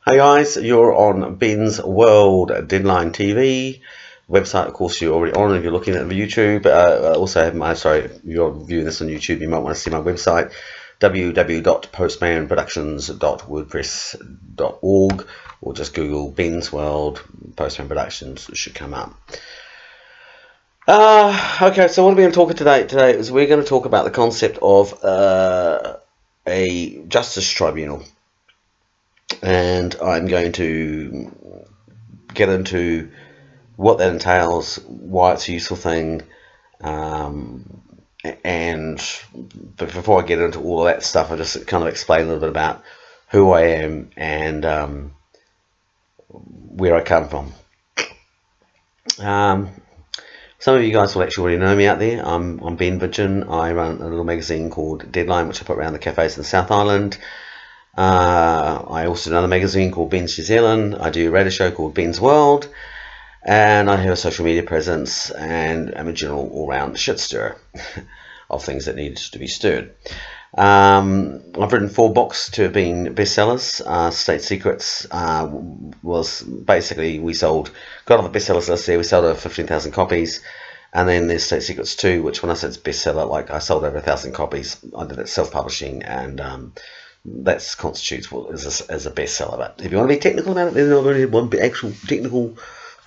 Hey guys, you're on Ben's World Deadline TV website. Of course, you're already on if you're looking at the YouTube. I also have my, sorry, if you're viewing this on YouTube, you might want to see my website, www.postmanproductions.wordpress.org, or just Google Ben's World Postman Productions. It should come up. Okay, so what are we going to talk about today is we're going to talk about the concept of a justice tribunal. And I'm going to get into what that entails, why it's a useful thing, but before I get into all of that stuff, I'll just kind of explain a little bit about who I am and where I come from. Some of you guys will actually already know me out there. I'm Ben Vidgen. I run a little magazine called Deadline, which I put around the cafes in the South Island. I also do another magazine called Ben's New Zealand. I do a radio show called Ben's World, and I have a social media presence, and I'm a general all-round shit stirrer of things that need to be stirred. I've written 4 books to have been bestsellers. State Secrets was basically, got on the bestsellers list there. We sold over 15,000 copies. And then there's State Secrets 2, which when I said it's bestseller, like I sold over 1,000 copies. I did it self-publishing, and that constitutes as a bestseller. But if you want to be technical about it, then I've only had one actual technical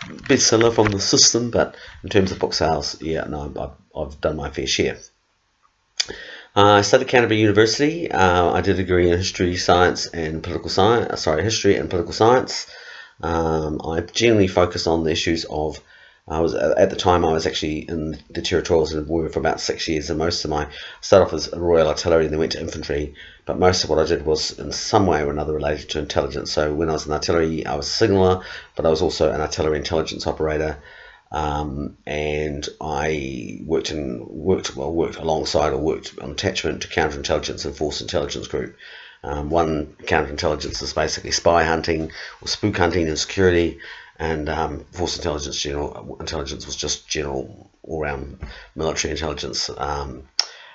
bestseller from the system. But in terms of book sales, yeah, no, I've done my fair share. I studied Canterbury University. I did a degree in history, science, and political science. History and political science. I generally focused on the issues of. At the time I was actually in the territorials and we were for about 6 years, and most of my started off as Royal Artillery and then went to infantry, but most of what I did was in some way or another related to intelligence. So when I was in artillery, I was a signaller, but I was also an artillery intelligence operator, and I worked alongside or worked on attachment to counterintelligence and force intelligence group. One, counterintelligence is basically spy hunting or spook hunting and security, and force intelligence, general intelligence was just general all-round military intelligence. And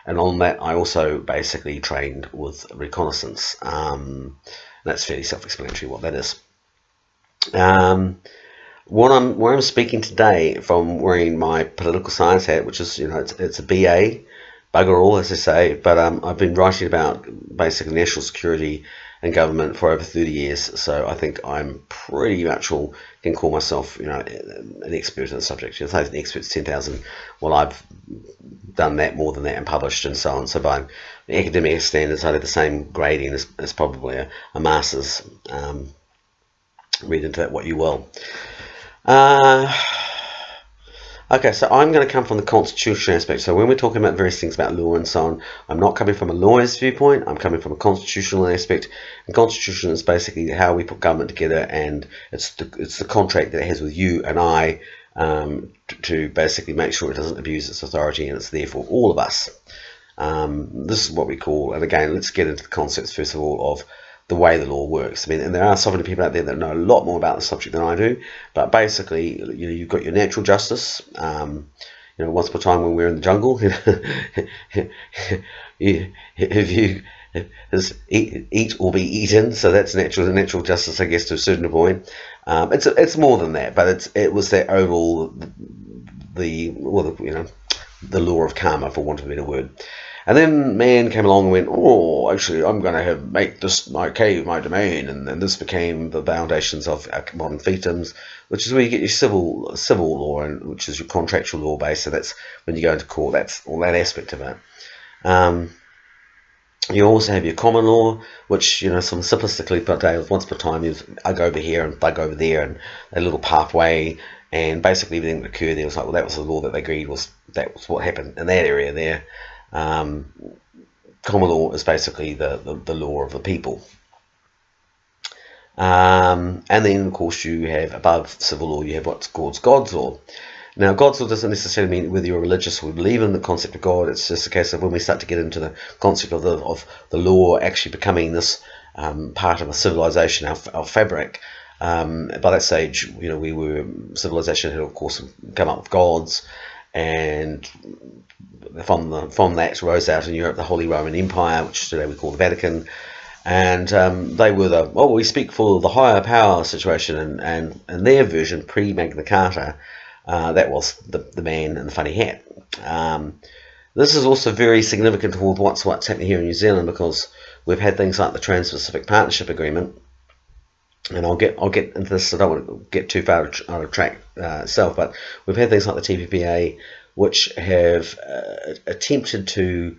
on that, I also basically trained with reconnaissance. That's fairly self-explanatory what that is. Where I'm speaking today from wearing my political science hat, which is, it's a BA, bugger all, as they say, but I've been writing about basically national security and government for over 30 years, so I think I'm pretty much can call myself, an expert in the subject. Say an expert's 10,000. Well, I've done that, more than that, and published and so on. So by the academic standards, I have the same grading as probably a master's. Read into that what you will. Okay, so I'm going to come from the constitutional aspect. So when we're talking about various things about law and so on, I'm not coming from a lawyer's viewpoint. I'm coming from a constitutional aspect. And constitution is basically how we put government together, and it's the contract that it has with you and I to basically make sure it doesn't abuse its authority, and it's there for all of us. This is what we call, and again, let's get into the concepts first of all of the way the law works. I mean, and there are so many people out there that know a lot more about the subject than I do, but basically, you've got your natural justice. Once upon a time when we were in the jungle, if you eat or be eaten, so that's natural justice, I guess, to a certain point. It's more than that, but it was that overall the law of karma, for want of a better word. And then man came along and went, oh, actually, I'm going to make this my cave, my domain, and then this became the foundations of modern fiefdoms, which is where you get your civil law, and which is your contractual law base. So that's when you go into court. That's all that aspect of it. You also have your common law, which, some simplistically put down, once upon a time, I go over here and bug over there, and a little pathway, and basically everything that occurred there was like, well, that was the law that they agreed that was what happened in that area there. Common law is basically the law of the people. And then, of course, you have above civil law, you have what's called God's law. Now, God's law doesn't necessarily mean whether you're religious or believe in the concept of God. It's just a case of when we start to get into the concept of the law actually becoming this part of a civilization, our fabric. By that stage, civilization had, of course, come up with gods, and from that rose out in Europe the Holy Roman Empire, which today we call the Vatican, And they were the, well, we speak for the higher power situation, and their version pre-Magna Carta, that was the man in the funny hat. This is also very significant toward what's happening here in New Zealand, because we've had things like the Trans-Pacific Partnership Agreement, and I'll get into this. I don't want to get too far out of track itself, but we've had things like the TPPA, which have attempted to.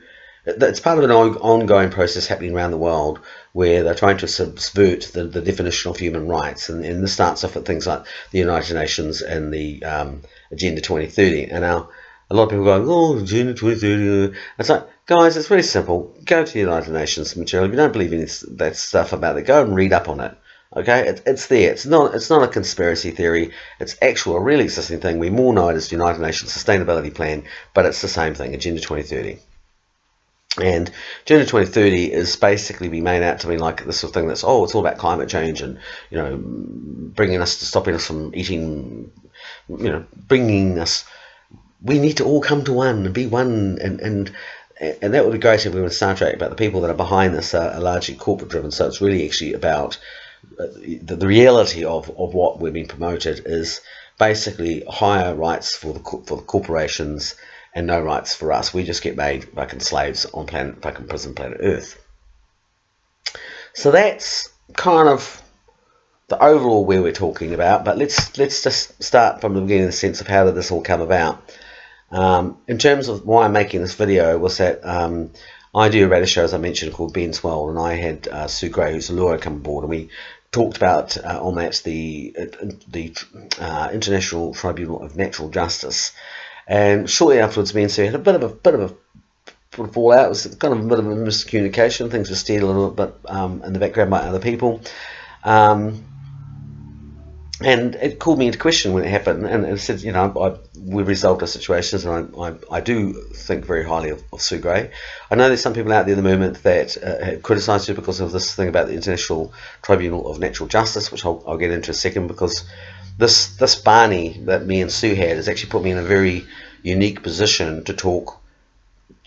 It's part of an ongoing process happening around the world, where they're trying to subvert the definition of human rights, and this starts off with things like the United Nations and the Agenda 2030, and now a lot of people go, oh, Agenda 2030. It's like, guys, it's really simple. Go to the United Nations material. If you don't believe any of that stuff about it, go and read up on it. Okay, it's there. It's not a conspiracy theory. It's actual, a really existing thing. We more know it as the United Nations Sustainability Plan, but it's the same thing, Agenda 2030. And Agenda 2030 is basically being made out to be like this sort of thing that's, oh, it's all about climate change and, you know, stopping us from eating, you know, bringing us. We need to all come to one and be one, and that would be great if we were in Star Trek, but the people that are behind this are largely corporate driven. So it's really actually about the reality of what we're being promoted is basically higher rights for the corporations and no rights for us. We just get made fucking slaves on fucking prison planet Earth. So that's kind of the overall where we're talking about. But let's just start from the beginning, in the sense of how did this all come about. In terms of why I'm making this video, was that I do a radio show, as I mentioned, called Ben's World, and I had Sue Gray, who's a lawyer, come aboard, and we talked about on that the International Tribunal of Natural Justice. And shortly afterwards, me and Sue had a bit of a fallout. It was kind of a bit of a miscommunication. Things were steered a little bit in the background by other people. And it called me into question when it happened, and it said, you know, we resolved our situations, and I do think very highly of Sue Gray. I know there's some people out there in the movement that have criticised her because of this thing about the International Tribunal of Natural Justice, which I'll get into in a second, because this Barney that me and Sue had has actually put me in a very unique position to talk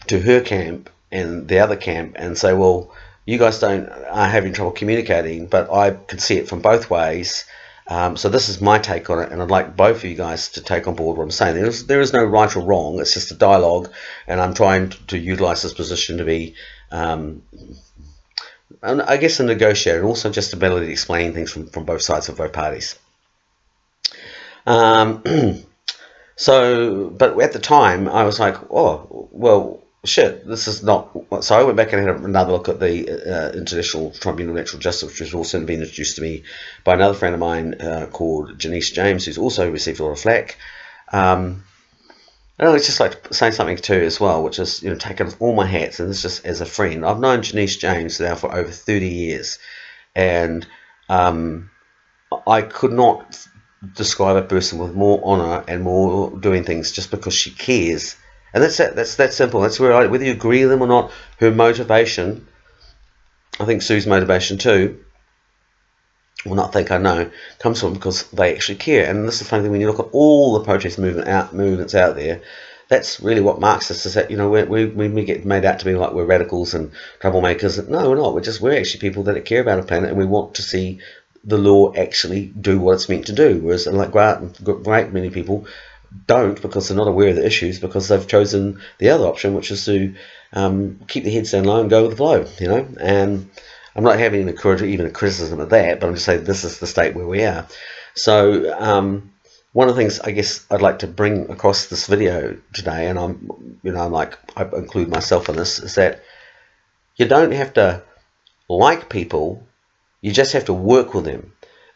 to her camp and the other camp and say, well, you guys are having trouble communicating, but I can see it from both ways. So this is my take on it, and I'd like both of you guys to take on board what I'm saying. There is no right or wrong. It's just a dialogue, and I'm trying to utilise this position to be, I guess, a negotiator, and also just ability to explain things from both sides of both parties. So, but at the time, I was like, oh, well, shit, this is not. So I went back and had another look at the International Tribunal of Natural Justice, which was also been introduced to me by another friend of mine called Jenese James, who's also received a lot of flack. And I would just like to say something too as well, which is, you know, taking off all my hats, and this is just as a friend. I've known Jenese James now for over 30 years, and I could not describe a person with more honour and more doing things just because she cares. And that's it. That's that simple. That's where whether you agree with them or not, her motivation, I think Sue's motivation too, well, not think, I know, comes from because they actually care. And this is the funny thing, when you look at all the protest movements out there, that's really what marks us, is that, you know, we get made out to be like we're radicals and troublemakers. No, we're not. We're actually people that care about a planet, and we want to see the law actually do what it's meant to do. Whereas, like, great many people don't, because they're not aware of the issues, because they've chosen the other option, which is to keep their heads down low and go with the flow, you know. And I'm not having even a criticism of that, but I'm just saying this is the state where we are. So one of the things I guess I'd like to bring across this video today, and I include myself in this, is that you don't have to like people, you just have to work with them.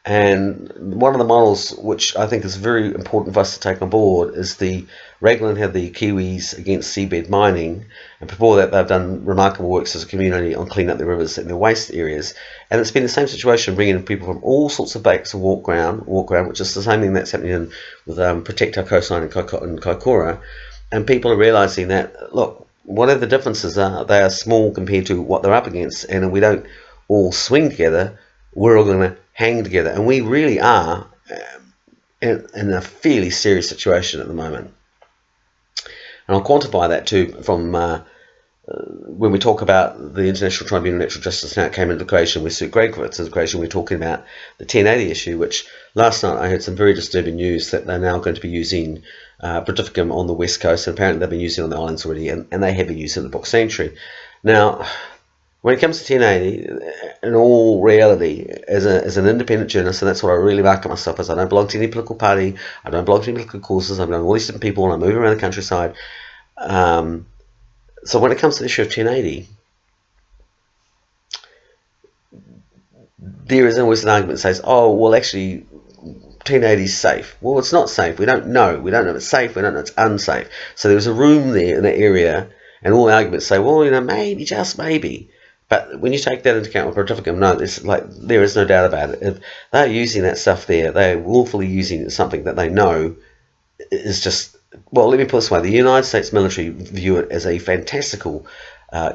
And one of the models which I think is very important for us to take on board is the Raglan had the Kiwis against seabed mining, and before that they've done remarkable works as a community on cleaning up the rivers and the waste areas. And it's been the same situation, bringing in people from all sorts of backs of walk ground, which is the same thing that's happening with Protect Our Coastline in Kaikoura. And people are realising that, look, whatever the differences are, they are small compared to what they're up against, and if we don't all swing together, we're all going to hang together. And we really are in a fairly serious situation at the moment. And I'll quantify that too from when we talk about the International Tribunal of Natural Justice, now it came into the equation with Sue Gregowitz in the equation, we're talking about the 1080 issue, which last night I heard some very disturbing news that they're now going to be using Britificum on the West Coast, and apparently they've been using it on the islands already, and they have been using it in the Box Sanctuary. Now, when it comes to 1080, in all reality, as an independent journalist, and that's what I really market myself as, I don't belong to any political party, I don't belong to any political causes, I'm knowing all these different people, and I'm moving around the countryside. So when it comes to the issue of 1080, there is always an argument that says, oh, well, actually, 1080 is safe. Well, it's not safe. We don't know. We don't know if it's safe. We don't know if it's unsafe. So there's a room there in that area, and all the arguments say, well, maybe, just maybe. But when you take that into account with Britificum, no, there is no doubt about it. If they're using that stuff there, they're willfully using something that they know is just, well, let me put it this way. The United States military view it as a fantastical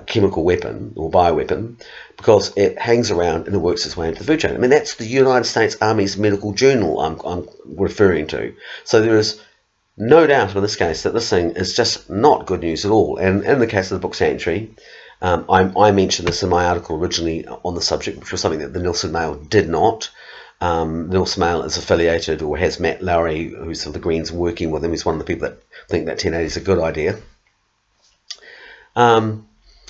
chemical weapon or bioweapon because it hangs around and it works its way into the food chain. I mean, that's the United States Army's medical journal I'm referring to. So there is no doubt in this case that this thing is just not good news at all. And in the case of the Book Sanctuary, I mentioned this in my article originally on the subject, which was something that the Nielsen Mail did not. Nielsen Mail is affiliated or has Matt Lowry, who's of the Greens, working with him. He's one of the people that think that 1080 is a good idea.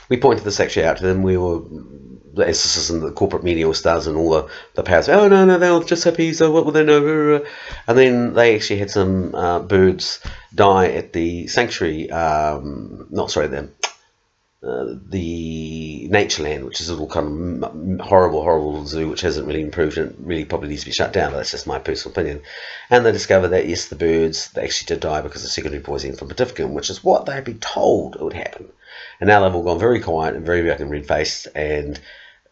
We pointed this actually out to them. We were, as this is in the corporate media always does, and all the powers, oh no, they were just happy, so what will they know? And then they actually had some birds die at the sanctuary, the Natureland, which is a little kind of horrible zoo which hasn't really improved and really probably needs to be shut down, but that's just my personal opinion. And they discovered that, yes, the birds, they actually did die because of secondary poisoning from Britificum, which is what they'd been told it would happen. And now they've all gone very quiet and very red-faced, and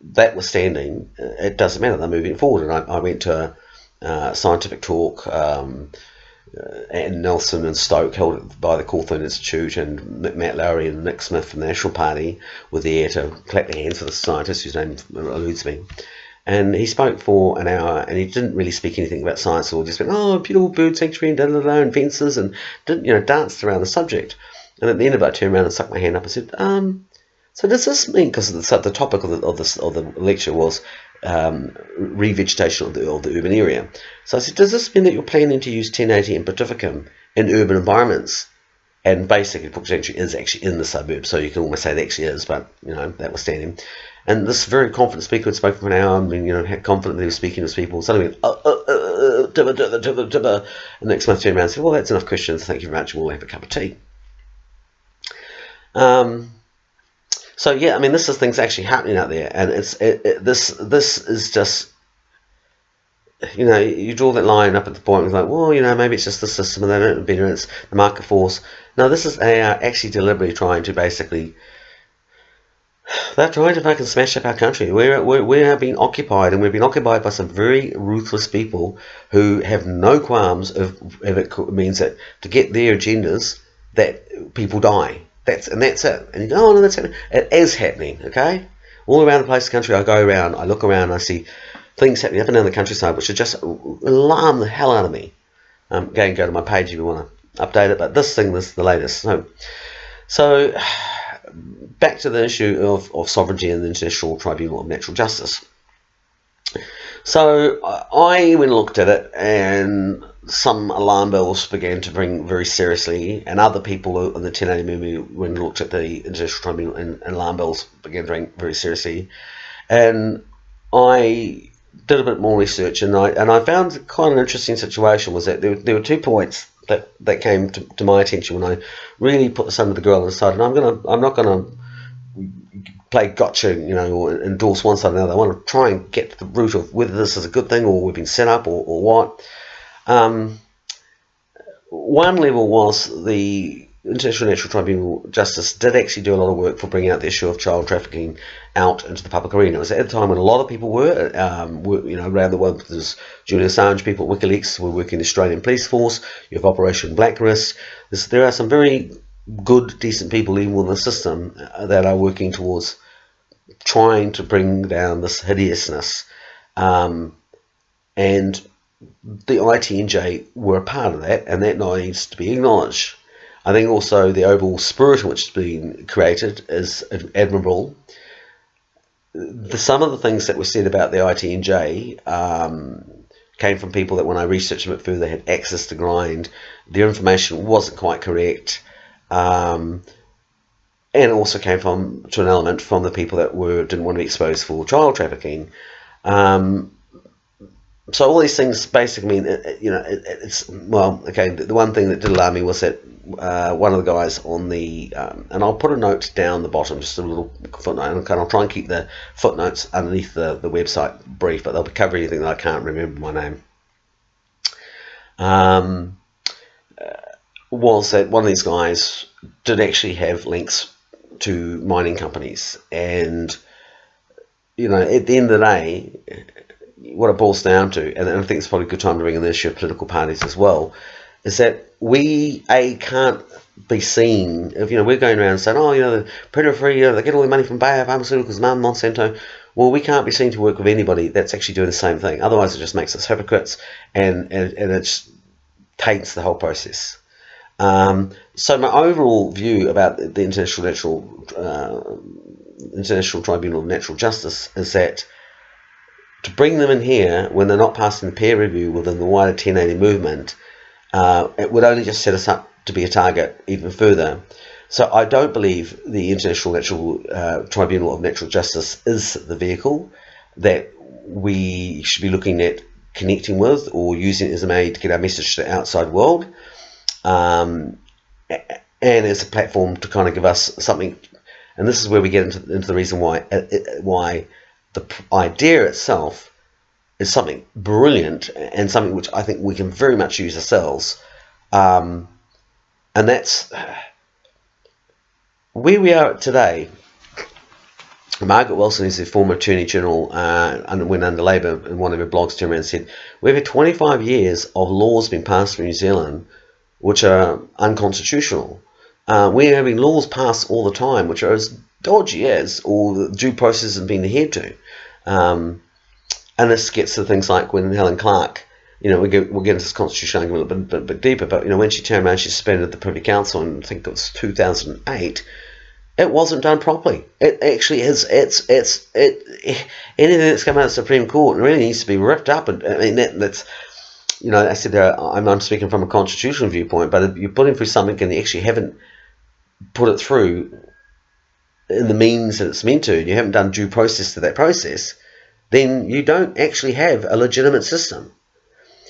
that notwithstanding, it doesn't matter, they're moving forward. And I went to a scientific talk, and Nelson and Stoke held by the Cawthorne Institute, and Matt Lowry and Nick Smith from the National Party were there to clap their hands for the scientist whose name eludes me. And he spoke for an hour, and he didn't really speak anything about science, or just went, oh, beautiful bird sanctuary, and da-da-da, and fences, and danced around the subject. And at the end of it, I turned around and stuck my hand up and said, so does this mean, because the topic of the lecture was revegetation of the urban area. So I said, does this mean that you're planning to use 1080 and Britificum in urban environments? And basically, Book Sanctuary is actually in the suburbs, so you can almost say it actually is, but, that was standing. And this very confident speaker had spoken for an hour, and, had confidently was speaking to people, suddenly went, and Nick Smith turned around and said, well, that's enough questions, thank you very much, we'll have a cup of tea. So yeah, I mean, this is things actually happening out there, and this is just, you draw that line up at the point, it's like, well, maybe it's just the system, and they don't better, it's the market force. No, they are actually deliberately trying to they're trying to fucking smash up our country. We are being occupied, and we've been occupied by some very ruthless people who have no qualms if it means that to get their agendas, that people die. That's it. And you go, oh no, that's happening. It is happening, okay? All around the place, the country, I go around, I look around, I see things happening up and down the countryside, which just alarm the hell out of me. Go to my page if you want to update it, but this is the latest. So back to the issue of sovereignty and the International Tribunal of Natural Justice. So I went and looked at it, and some alarm bells began to ring very seriously, and other people in the 1080 movement went and looked at the International Tribunal, and alarm bells began to ring very seriously. And I did a bit more research, and I found quite an interesting situation. Was that there were 2 points that came to my attention when I really put this under the grill and decided I'm not gonna play gotcha, or endorse one side or another. I want to try and get to the root of whether this is a good thing or we've been set up or what. One level was the International Tribunal of Justice did actually do a lot of work for bringing out the issue of child trafficking out into the public arena. It was at a time when a lot of people were around the world. There's Julian Assange people at WikiLeaks were working in the Australian police force. You have Operation Blacklist. There are some very good, decent people even within the system that are working towards trying to bring down this hideousness, and the ITNJ were a part of that, and that needs to be acknowledged. I think also the overall spirit in which it's been created is admirable. Some of the things that were said about the ITNJ came from people that, when I researched them a bit further, had access to grind. Their information wasn't quite correct, and also came to an element from the people that didn't want to be exposed for child trafficking. So all these things basically mean, it's, well, okay, the one thing that did alarm me was that one of the guys on the, and I'll put a note down the bottom, just a little footnote, and I'll try and keep the footnotes underneath the website brief, but they'll cover anything that I can't remember my name, was that one of these guys did actually have links to mining companies, and, at the end of the day, what it boils down to, and I think it's probably a good time to bring in the issue of political parties as well, is that we can't be seen if we're going around saying, the predator free, they get all their money from Bayer Pharmaceuticals, Monsanto. Well, we can't be seen to work with anybody that's actually doing the same thing. Otherwise, it just makes us hypocrites, and it just taints the whole process. So my overall view about the International Tribunal of Natural Justice is that to bring them in here when they're not passing the peer review within the wider 1080 movement, it would only just set us up to be a target even further. So I don't believe the International Tribunal of Natural Justice is the vehicle that we should be looking at connecting with or using as a way to get our message to the outside world, and as a platform to kind of give us something. And this is where we get into the reason why the idea itself is something brilliant and something which I think we can very much use ourselves. And that's where we are today. Margaret Wilson, who's the former Attorney General, went under Labour, in one of her blogs turned around and said, we've had 25 years of laws being passed for New Zealand which are unconstitutional. We're having laws passed all the time which are as dodgy as, or the due process isn't being adhered to. And this gets to things like when Helen Clark, we'll get into this constitutional argument a bit deeper, but when she turned around, she suspended the Privy Council in, I think it was 2008. It wasn't done properly. It actually is. Anything that's come out of the Supreme Court really needs to be ripped up. And I mean that's. I said I'm speaking from a constitutional viewpoint, but if you're putting through something and you actually haven't put it through in the means that it's meant to, and you haven't done due process to that process, then you don't actually have a legitimate system.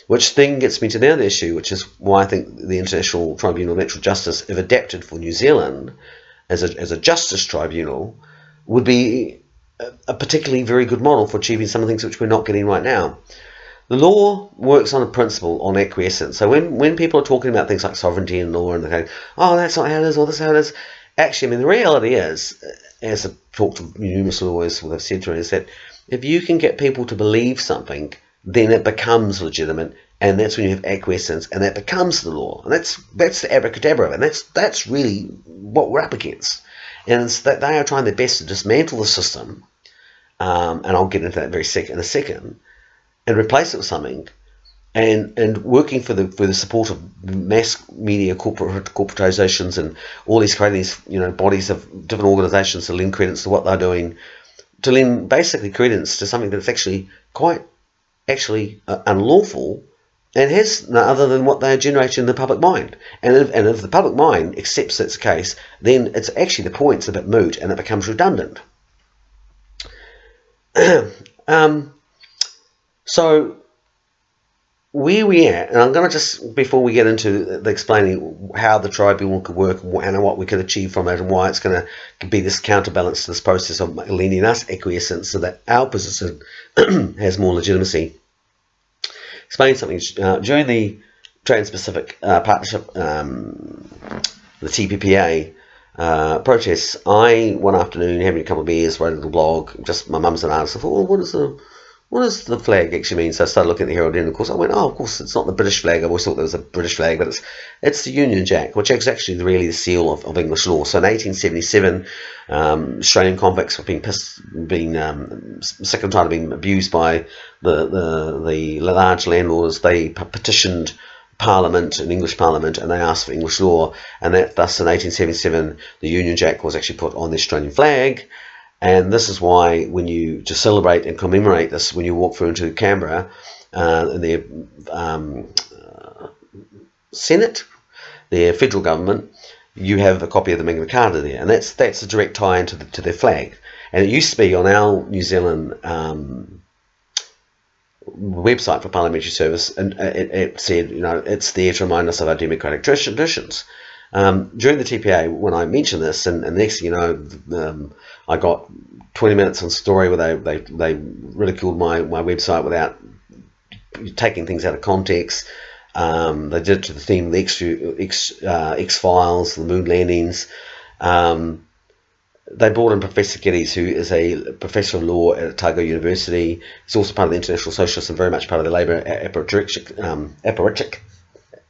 Which then gets me to the other issue, which is why I think the International Tribunal of Natural Justice, if adapted for New Zealand as a justice tribunal, would be a particularly very good model for achieving some of the things which we're not getting right now. The law works on a principle, on acquiescence. So when people are talking about things like sovereignty and law, and they're going, that's not how it is, or this is how it is, actually, the reality is, as I've talked to numerous lawyers who have said to me, is that if you can get people to believe something, then it becomes legitimate, and that's when you have acquiescence, and that becomes the law. And that's the abracadabra, and that's really what we're up against. And it's that they are trying their best to dismantle the system, and I'll get into that in a second, and replace it with something, and working for the support of mass media corporatizations and all these creating these bodies of different organizations to lend credence to what they're doing, to lend basically credence to something that's actually quite unlawful and has no other than what they are generating in the public mind. And if the public mind accepts that's the case, then it's actually the point's a bit moot and it becomes redundant. So where we at, and I'm going to just, before we get into explaining how the tribunal could work and what we could achieve from it and why it's going to be this counterbalance to this process of lending us acquiescence so that our position has more legitimacy. Explain something. During the Trans-Pacific Partnership, the TPPA protests, one afternoon, having a couple of beers, wrote a little blog, just my mum's an artist, I thought, well, what does the flag actually mean? So I started looking at the Herald, and of course I went, of course it's not the British flag. I always thought there was a British flag, but it's the Union Jack, which is actually really the seal of English law. So in 1877, Australian convicts were being sick and tired of being abused by the large landlords. They petitioned Parliament, an English Parliament, and they asked for English law, and that thus in 1877 the Union Jack was actually put on the Australian flag. And this is why when you to celebrate and commemorate this, when you walk through into Canberra, in their Senate, their federal government, you have a copy of the Magna Carta there, and that's a direct tie into to their flag. And it used to be on our New Zealand website for Parliamentary Service, and it said, it's there to remind us of our democratic traditions. During the TPA, when I mentioned this, and the next thing you know, I got 20 minutes on story where they ridiculed my website without taking things out of context. They did it to the theme of the X-Files, the moon landings. They brought in Professor Geddes, who is a professor of law at Otago University. He's also part of the International Socialists and very much part of the Labour apparatchik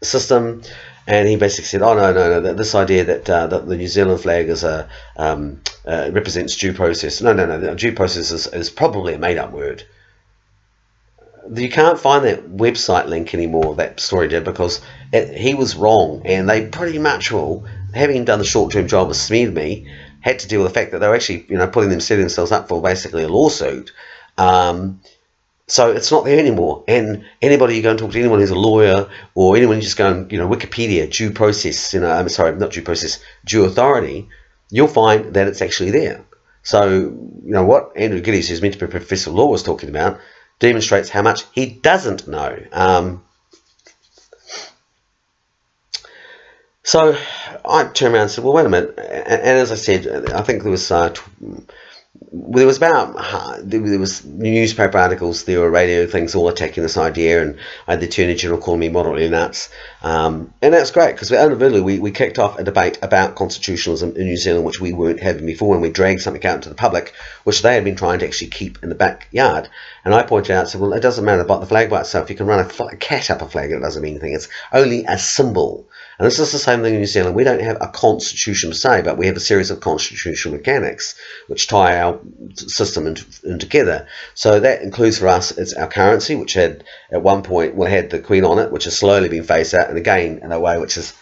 system. And he basically said, "Oh no, this idea that the New Zealand flag is represents due process. No, due process is probably a made-up word." You can't find that website link anymore, that story did, because he was wrong, and they pretty much all, having done the short-term job of smeared me, had to deal with the fact that they were actually, setting themselves up for basically a lawsuit. So it's not there anymore. And anybody, you go and talk to anyone who's a lawyer, or anyone you just go and, Wikipedia, due process, I'm sorry, not due process, due authority, you'll find that it's actually there. So, what Andrew Geddes, who's meant to be a professor of law, was talking about, demonstrates how much he doesn't know. So I turned around and said, well, wait a minute. And as I said, I think there was newspaper articles, there were radio things all attacking this idea, and I had the Attorney General calling me moderately nuts. And that's great, because we kicked off a debate about constitutionalism in New Zealand, which we weren't having before, and we dragged something out into the public, which they had been trying to actually keep in the backyard. And I pointed out, said, well, it doesn't matter about the flag by itself. You can run a cat up a flag, and it doesn't mean anything. It's only a symbol. And this is the same thing in New Zealand. We don't have a constitution per se, but we have a series of constitutional mechanics which tie our system in together. So that includes for us, it's our currency, which had at one point, had the Queen on it, which has slowly been phased out, and again in a way which is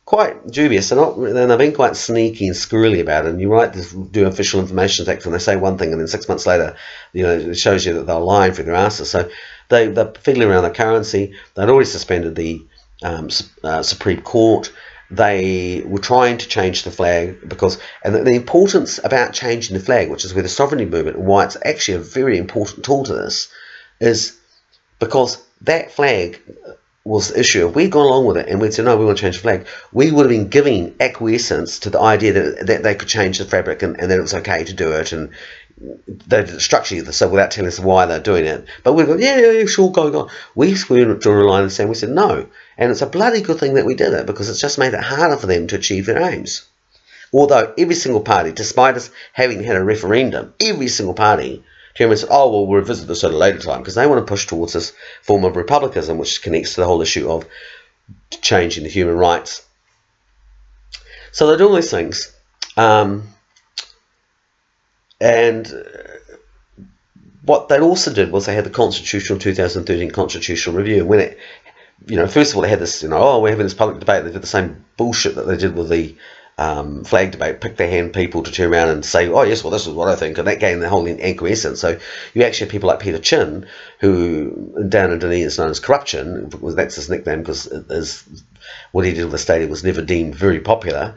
quite dubious. And they've been quite sneaky and squirrely about it. And you're right to do Official Information Act, and they say one thing, and then 6 months later, it shows you that they're lying for their asses. So they're fiddling around the currency. They'd already suspended the Supreme Court. They were trying to change the flag and the importance about changing the flag, which is where the sovereignty movement, and why it's actually a very important tool to this, is because that flag was the issue. If we'd gone along with it and we'd said, no, we want to change the flag, we would have been giving acquiescence to the idea that they could change the fabric and that it was okay to do it, and they structure this so without telling us why they're doing it. But we've gone, yeah, sure, go. We drew a line in the sand. We said no. And it's a bloody good thing that we did it, because it's just made it harder for them to achieve their aims. Although every single party, despite us having had a referendum, every single party came and said, oh, well, we'll revisit this at a later time, because they want to push towards this form of republicanism, which connects to the whole issue of changing the human rights. So they do all these things. And what they also did was they had the Constitutional 2013 Constitutional Review. And when it, first of all, they had this, we're having this public debate. They did the same bullshit that they did with the flag debate, pick their hand people to turn around and say, oh, yes, well, this is what I think. And that gave the whole acquiescence. So you actually have people like Peter Chin, who down in Dunedin is known as Corruption. That's his nickname, because what he did with the stadium was never deemed very popular.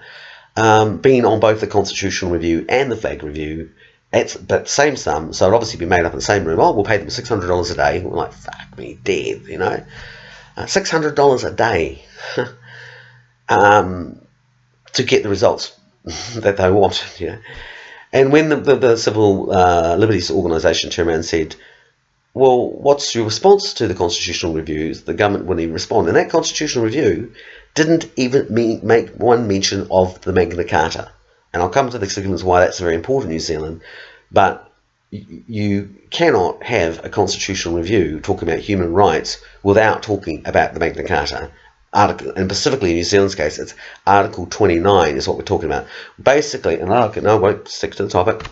Being on both the Constitutional Review and the Flag Review, but same sum, so it'd obviously be made up in the same room. Oh, we'll pay them $600 a day. We're like, fuck me dead, $600 a day to get the results that they want, And when the Civil Liberties Organisation turned around and said, well, what's your response to the Constitutional Reviews? The government wouldn't even respond. And that Constitutional Review didn't even make one mention of the Magna Carta. And I'll come to the significance why that's very important in New Zealand. But you cannot have a constitutional review talking about human rights without talking about the Magna Carta. And specifically in New Zealand's case, it's Article 29 is what we're talking about. Basically, and I won't stick to the topic.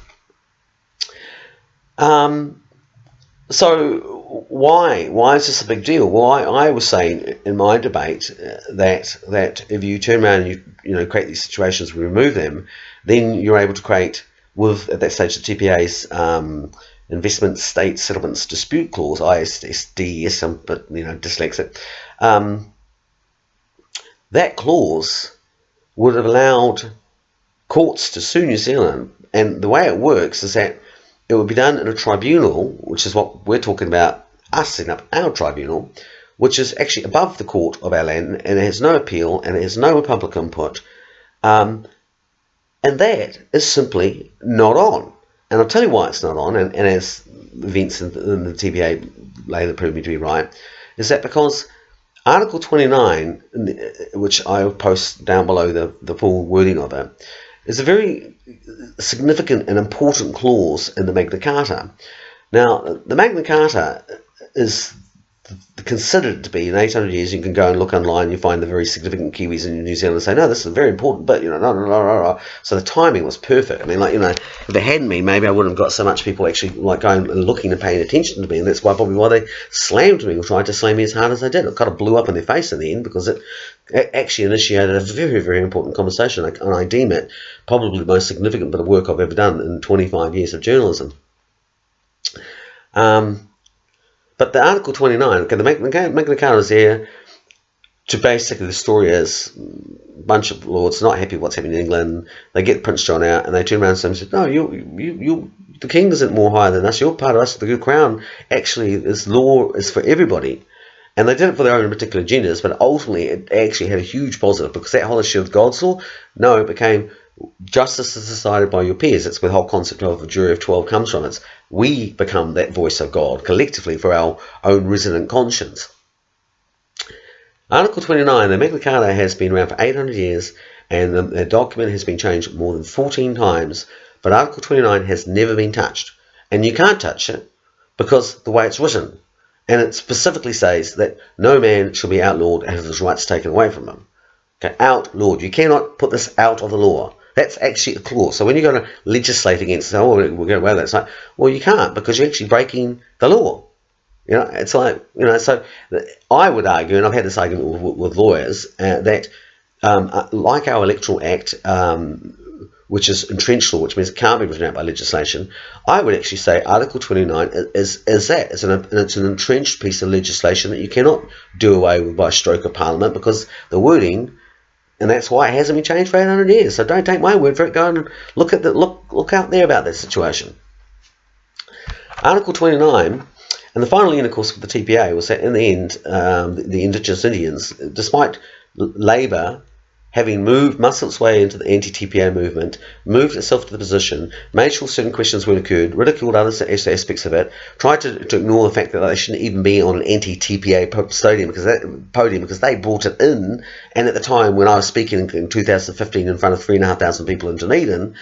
So why is this a big deal? Well, I was saying in my debate that if you turn around and you create these situations, we remove them, then you're able to create, with at that stage the TPA's investment state settlements dispute clause, ISDS, but dyslexic. That clause would have allowed courts to sue New Zealand, and the way it works is that it would be done in a tribunal, which is what we're talking about, us setting up our tribunal, which is actually above the court of our land, and it has no appeal, and it has no public input, and that is simply not on. And I'll tell you why it's not on, and as events in the TPA later proved me to be right, is that because Article 29, which I will post down below the full wording of it, is a very significant and important clause in the Magna Carta. Now, the Magna Carta is considered to be, in 800 years, you can go and look online, you find the very significant Kiwis in New Zealand and say, no, this is very important, but, no. So the timing was perfect. I mean, if it hadn't been, maybe I wouldn't have got so much people actually going and looking and paying attention to me, and that's probably why they slammed me or tried to slam me as hard as they did. It kind of blew up in their face in the end, because it actually initiated a very, very important conversation, and I deem it probably the most significant bit of work I've ever done in 25 years of journalism. But the Article 29, okay, the Magna Carta is there to basically, the story is a bunch of lords not happy with what's happening in England. They get Prince John out, and they turn around to him and say, no, the king isn't more higher than us. You're part of us. The crown actually is law is for everybody. And they did it for their own particular agendas, but ultimately it actually had a huge positive, because that whole issue of God's law, no, it became justice is decided by your peers. That's where the whole concept of a jury of 12 comes from. It's we become that voice of God collectively for our own resident conscience. Article 29, the Magna Carta, has been around for 800 years, and the document has been changed more than 14 times, but Article 29 has never been touched. And you can't touch it because the way it's written. And it specifically says that no man shall be outlawed and have his rights taken away from him. Okay, outlawed. You cannot put this out of the law. That's actually a clause. So when you're going to legislate against, we're going to wear that. It's like, well, you can't, because you're actually breaking the law. It's like, so I would argue, and I've had this argument with lawyers, that like our Electoral Act, which is entrenched law, which means it can't be written out by legislation, I would actually say Article 29 is that. It's an entrenched piece of legislation that you cannot do away with by a stroke of Parliament, because the wording, and that's why it hasn't been changed for 800 years. So don't take my word for it. Go and look out there about that situation. Article 29, and the final end, of course, with the TPA was that in the end, the Indigenous Indians, despite Labour having muscled its way into the anti-TPA movement, moved itself to the position, made sure certain questions weren't occurred, ridiculed other aspects of it, tried to ignore the fact that they shouldn't even be on an anti-TPA podium because they brought it in. And at the time when I was speaking in 2015 in front of 3,500 people in Dunedin,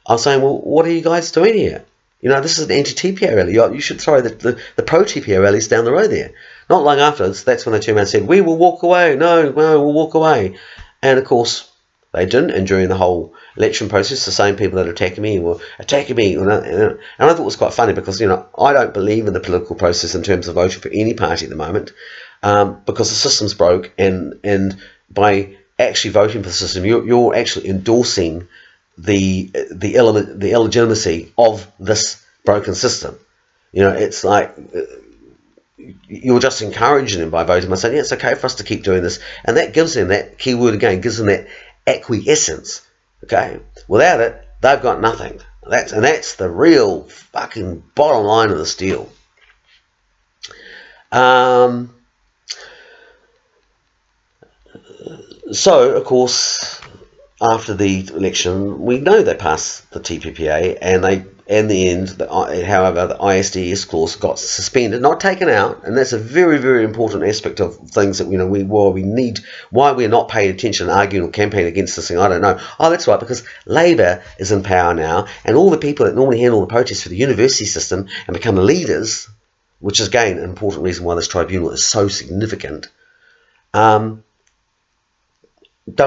I was saying, well, what are you guys doing here? This is an anti-TPA rally. You should throw the pro-TPA rallies down the road there. Not long afterwards, that's when they turned around and said, we will walk away. No, we'll walk away. And of course, they didn't. And during the whole election process, the same people that were attacking me were attacking me. And I thought it was quite funny because, I don't believe in the political process in terms of voting for any party at the moment, because the system's broke. And by actually voting for the system, you're actually endorsing the illegitimacy of this broken system. It's like you're just encouraging them by voting by saying, yeah, it's okay for us to keep doing this. And that gives them, that key word again, gives them that acquiescence. Okay? Without it, they've got nothing. That's the real fucking bottom line of this deal. So, of course, after the election, we know they passed the TPPA, and in the end, however, the ISDS clause got suspended, not taken out, and that's a very, very important aspect of things that why we're not paying attention, arguing or campaigning against this thing. I don't know. Oh, that's right, because Labour is in power now, and all the people that normally handle the protests for the university system and become the leaders, which is again an important reason why this tribunal is so significant, don't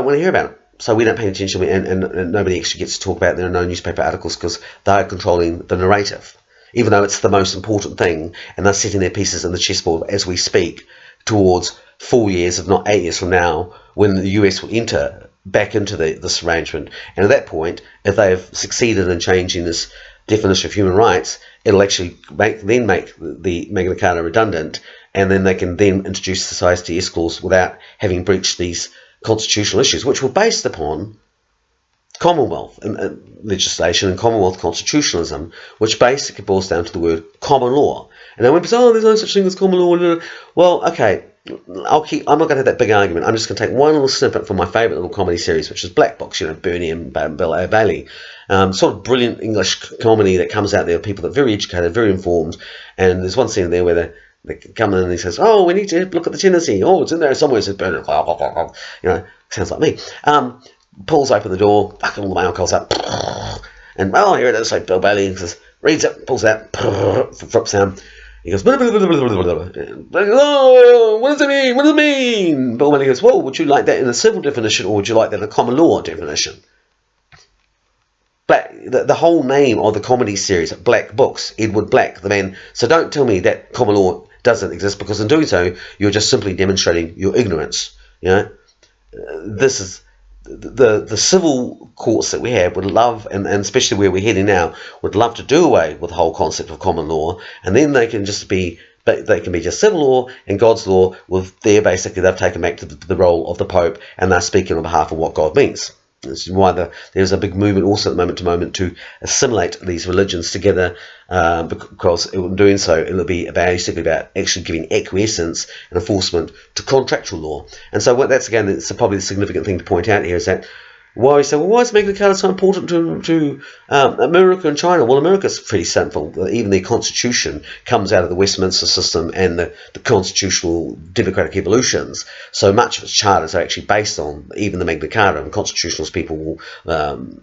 want to hear about it. So we don't pay attention, and nobody actually gets to talk about it. There are no newspaper articles because they're controlling the narrative. even though it's the most important thing, and they're setting their pieces in the chessboard as we speak towards 4 years, if not 8 years from now, when the US will enter back into this arrangement. And at that point, if they have succeeded in changing this definition of human rights, it'll actually make the Magna Carta redundant, and then they can then introduce the CISDS clause without having breached these constitutional issues, which were based upon Commonwealth legislation and Commonwealth constitutionalism, which basically boils down to the word common law. And then when people say, oh, there's no such thing as common law, well, okay, I'm not going to have that big argument. I'm just going to take one little snippet from my favourite little comedy series, which is Black Box, Bernie and Bill O'Bailey. Sort of brilliant English comedy that comes out there, people that are very educated, very informed, and there's one scene there where they come in and he says, oh, we need to look at the Tennessee. Oh, it's in there somewhere, says Bernie. Sounds like me. Pulls open the door, fucking all the mail calls up, and oh, here it is. So Bill Bailey says, reads it, pulls it out, flips down. He goes, oh, what does it mean? What does it mean? Bill Bailey goes, well, would you like that in a civil definition, or would you like that in a common law definition? The whole name of the comedy series, Black Books, Edward Black, the man. So don't tell me that common law doesn't exist, because in doing so, you're just simply demonstrating your ignorance. This is the civil courts that we have would love, and especially where we're heading now, would love to do away with the whole concept of common law, and then they can just be just civil law and God's law. With basically they've taken back to the role of the Pope, and they're speaking on behalf of what God means. This is why there's a big movement also at the moment to assimilate these religions together, because in doing so, it'll be basically about actually giving acquiescence and enforcement to contractual law. And so that's again, probably the significant thing to point out here, is that why we say, well, why is Magna Carta so important to America and China? Well, America's pretty simple. Even their constitution comes out of the Westminster system and the constitutional democratic evolutions. So much of its charters are actually based on even the Magna Carta, and constitutionalist people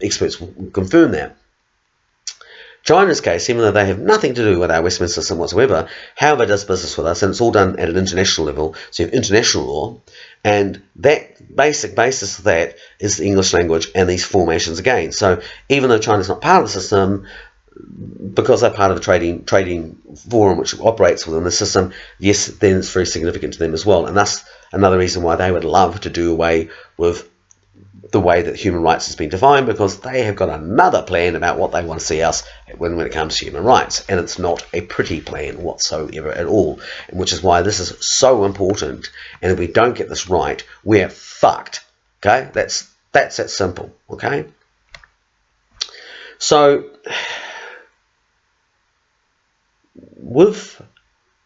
experts will confirm that. China's case, even though they have nothing to do with our Westminster system whatsoever, however, does business with us, and it's all done at an international level. So you have international law, and that basic basis of that is the English language and these formations again. So even though China's not part of the system, because they're part of the trading forum which operates within the system, yes, then it's very significant to them as well. And that's another reason why they would love to do away with the way that human rights has been defined, because they have got another plan about what they want to see us when it comes to human rights, and it's not a pretty plan whatsoever at all, which is why this is so important. And if we don't get this right, we're fucked. Okay, that's that simple. Okay, so with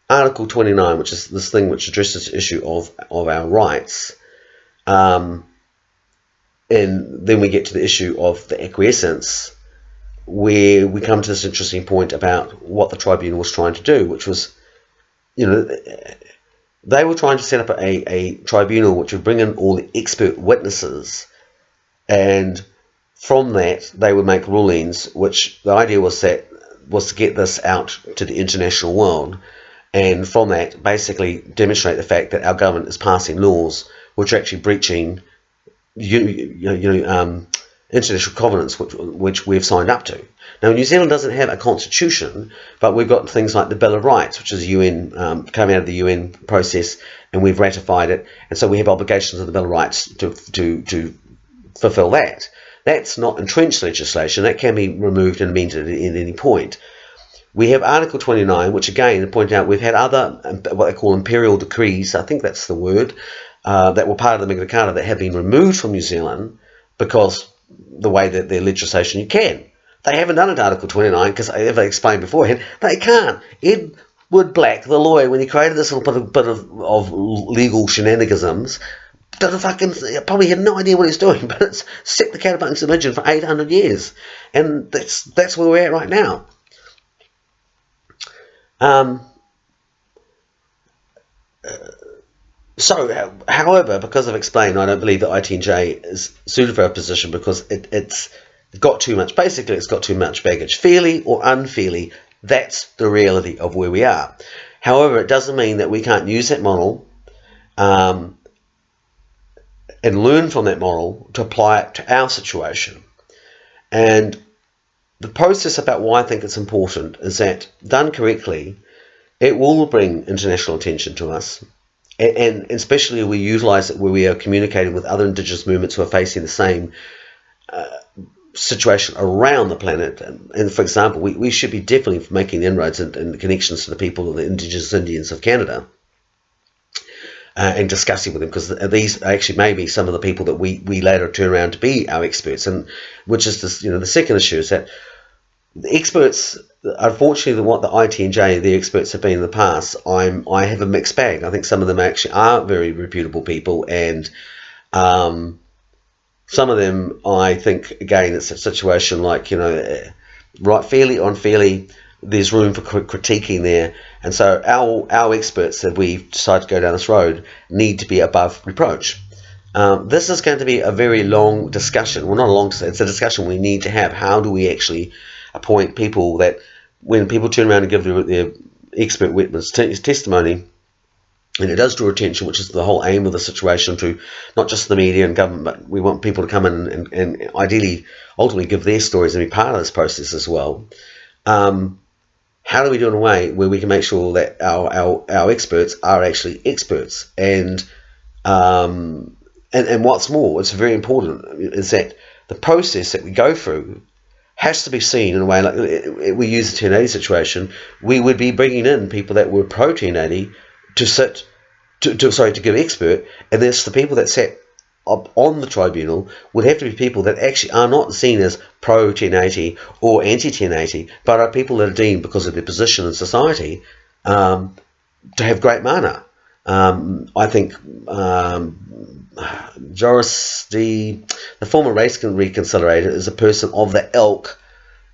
Article 29, which is this thing which addresses the issue of our rights, and then we get to the issue of the acquiescence, where we come to this interesting point about what the tribunal was trying to do, which was, they were trying to set up a tribunal which would bring in all the expert witnesses, and from that they would make rulings, which the idea was to get this out to the international world, and from that basically demonstrate the fact that our government is passing laws which are actually breaching international covenants which we've signed up to. Now, New Zealand doesn't have a constitution, but we've got things like the Bill of Rights, which is UN, coming out of the UN process, and we've ratified it, and so we have obligations of the Bill of Rights to fulfil that. That's not entrenched legislation. That can be removed and amended at any point. We have Article 29, which again, to point out, we've had other, what they call imperial decrees, I think that's the word, that were part of the Magna Carta that have been removed from New Zealand because the way that their legislation, you can. They haven't done it to Article 29 because, as I explained beforehand, they can't. Edward Black, the lawyer, when he created this little bit of legal shenaniganisms, probably had no idea what he's doing, but it's set the cat amongst the pigeon for 800 years. And that's where we're at right now. So, however, because I've explained, I don't believe that ITNJ is suited for our position because it's got too much. Basically, it's got too much baggage. Fairly or unfairly, that's the reality of where we are. However, it doesn't mean that we can't use that model and learn from that model to apply it to our situation. And the process about why I think it's important is that, done correctly, it will bring international attention to us. And especially we utilise it where we are communicating with other Indigenous movements who are facing the same situation around the planet. And for example, we should be definitely making inroads and connections to the people of the Indigenous Indians of Canada. And discussing with them, because these actually may be some of the people that we later turn around to be our experts, and which is this, the second issue is that the experts, unfortunately, what the ITNJ, the experts have been in the past, I have a mixed bag. I think some of them actually are very reputable people, and some of them, I think, again, it's a situation like, right, fairly or unfairly, there's room for critiquing there. And so our experts, if we decide to go down this road, need to be above reproach. This is going to be a very long discussion. Well, not a long, it's a discussion we need to have. How do we actually appoint people that, when people turn around and give their expert witness testimony, and it does draw attention, which is the whole aim of the situation, to not just the media and government, but we want people to come in and ideally, ultimately give their stories and be part of this process as well. How do we do it in a way where we can make sure that our experts are actually experts? And what's more, it's very important, is that the process that we go through has to be seen in a way like, we use the 1080 situation, we would be bringing in people that were pro 1080 to give expert, and there's the people that sat up on the tribunal would have to be people that actually are not seen as pro 1080 or anti 1080, but are people that are deemed, because of their position in society, to have great mana. I think Joris, the former race reconciliator, is a person of the ilk,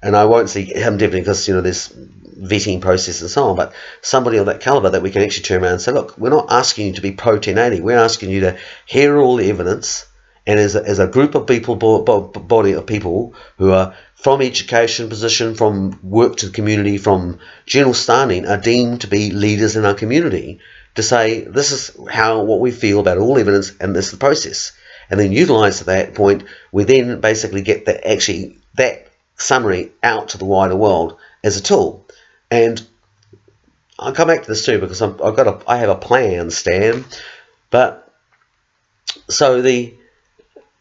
and I won't see him definitely because there's vetting process and so on, but somebody of that caliber that we can actually turn around and say, look, we're not asking you to be pro 1080, we're asking you to hear all the evidence, and as a group of people, body of people who are from education position, from work to the community, from general standing, are deemed to be leaders in our community, to say this is what we feel about all evidence, and this is the process, and then utilise that point. We then basically get that summary out to the wider world as a tool. And I'll come back to this too, because I have a plan, Stan. But so the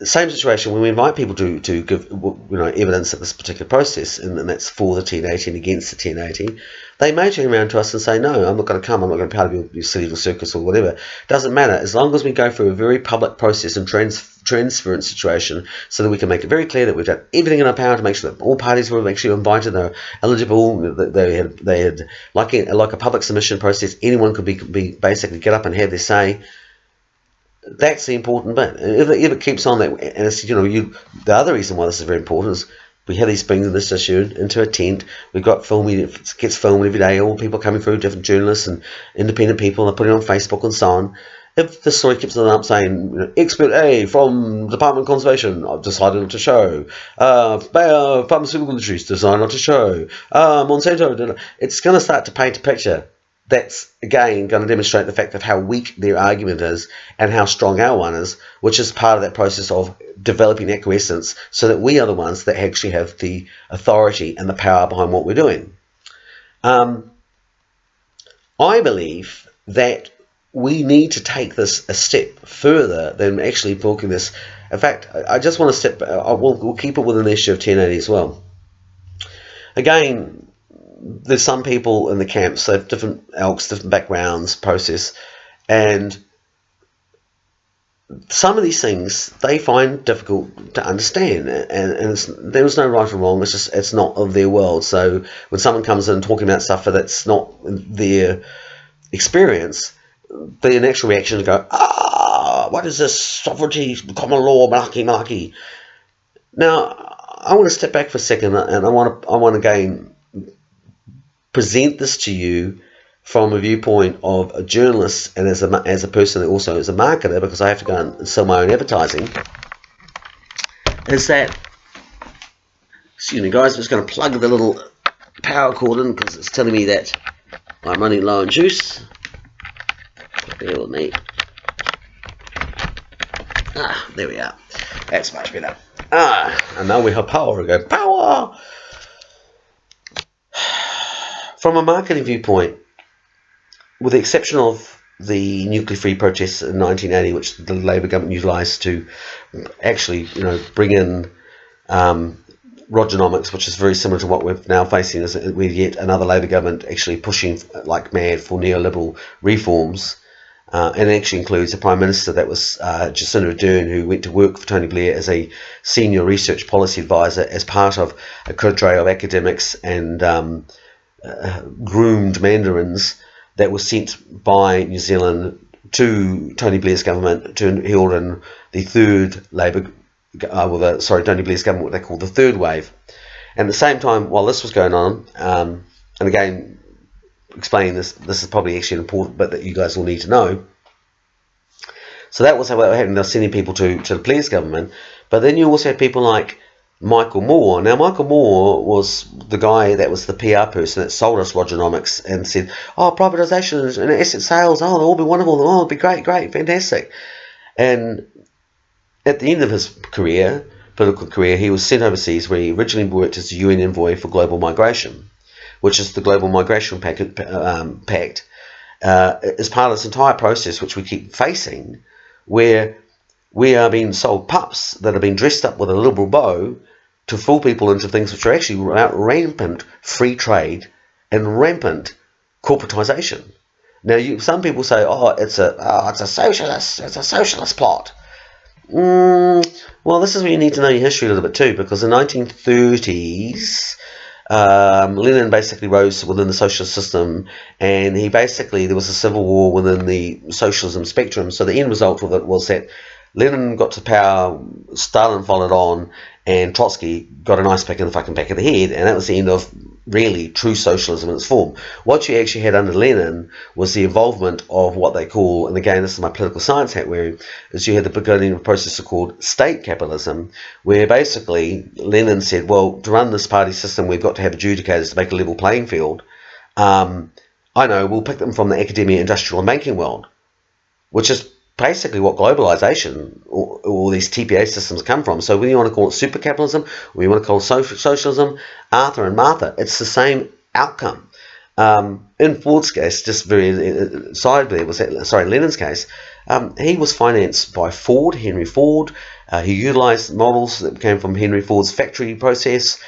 same situation when we invite people to give evidence of this particular process, and that's for the 1080 and against the 1080, they may turn around to us and say, no, I'm not going to come, I'm not going to be part of your city or circus or whatever. Doesn't matter, as long as we go through a very public process and transference situation, so that we can make it very clear that we've done everything in our power to make sure that all parties were actually invited, they're eligible, they had like a public submission process, anyone could be basically get up and have their say. That's the important bit. If it keeps on that, and it's, the other reason why this is very important is we have these bringing this issue into a tent. We've got filming, it gets filmed every day, all people coming through, different journalists and independent people, and they put it on Facebook and so on. If the story keeps on up saying, expert A from Department of Conservation, I've decided not to show, Bayer Pharmaceutical Industries decided not to show, Monsanto, it's going to start to paint a picture that's, again, going to demonstrate the fact of how weak their argument is and how strong our one is, which is part of that process of developing acquiescence, so that we are the ones that actually have the authority and the power behind what we're doing. I believe that we need to take this a step further than actually talking this. In fact, I just want to step, we'll keep it within the issue of 1080 as well. Again, there's some people in the camps, they have different elks, different backgrounds, process, and some of these things they find difficult to understand, and there's no right or wrong, it's not of their world. So when someone comes in talking about stuff that's not their experience, the natural reaction is to go, what is this sovereignty, common law, malarkey. Now, I want to step back for a second, and I want to again present this to you from a viewpoint of a journalist and as a person that also is a marketer, because I have to go and sell my own advertising, is that, excuse me guys, I'm just going to plug the little power cord in because it's telling me that I'm running low on juice. Bear with me. There we are. That's much better. And now we have power. We go, power! From a marketing viewpoint, with the exception of the nuclear-free protests in 1980, which the Labour government utilised to actually, bring in Rogernomics, which is very similar to what we're now facing, is with yet another Labour government actually pushing like mad for neoliberal reforms. And it actually includes a Prime Minister that was Jacinda Ardern, who went to work for Tony Blair as a senior research policy advisor as part of a cadre of academics and groomed mandarins that was sent by New Zealand to Tony Blair's government to herald in the third Labour, Tony Blair's government, what they call the third wave. And at the same time, while this was going on, and again, explaining this is probably actually an important bit that you guys all need to know. So that was what happened. They're sending people to the Blair's government, but then you also had people like Michael Moore. Now, Michael Moore was the guy that was the PR person that sold us Rogernomics and said, "Oh, privatisation and asset sales, oh, they'll all be wonderful, oh, it'll be great, fantastic." And at the end of his political career, he was sent overseas, where he originally worked as a UN envoy for global migration, which is the Global Migration Pact, as part of this entire process, which we keep facing, where we are being sold pups that have been dressed up with a liberal bow to fool people into things which are actually rampant free trade and rampant corporatisation. Now, some people say, "Oh, it's a socialist plot." Well, this is where you need to know your history a little bit too, because in the 1930s, Lenin basically rose within the socialist system, and there was a civil war within the socialism spectrum. So the end result of it was that Lenin got to power, Stalin followed on, and Trotsky got a nice pick in the fucking back of the head, and that was the end of really true socialism in its form. What you actually had under Lenin was the involvement of what they call, and again this is my political science hat wearing, is you had the beginning of a process called state capitalism, where basically Lenin said, well, to run this party system we've got to have adjudicators to make a level playing field. I know, we'll pick them from the academia, industrial and banking world, which is basically what globalization or these TPA systems come from. So whether you want to call it super capitalism or you want to call it socialism, Arthur and Martha, it's the same outcome. In Ford's case, just very Lenin's case, he was financed by Ford, Henry Ford. He utilized models that came from Henry Ford's factory process.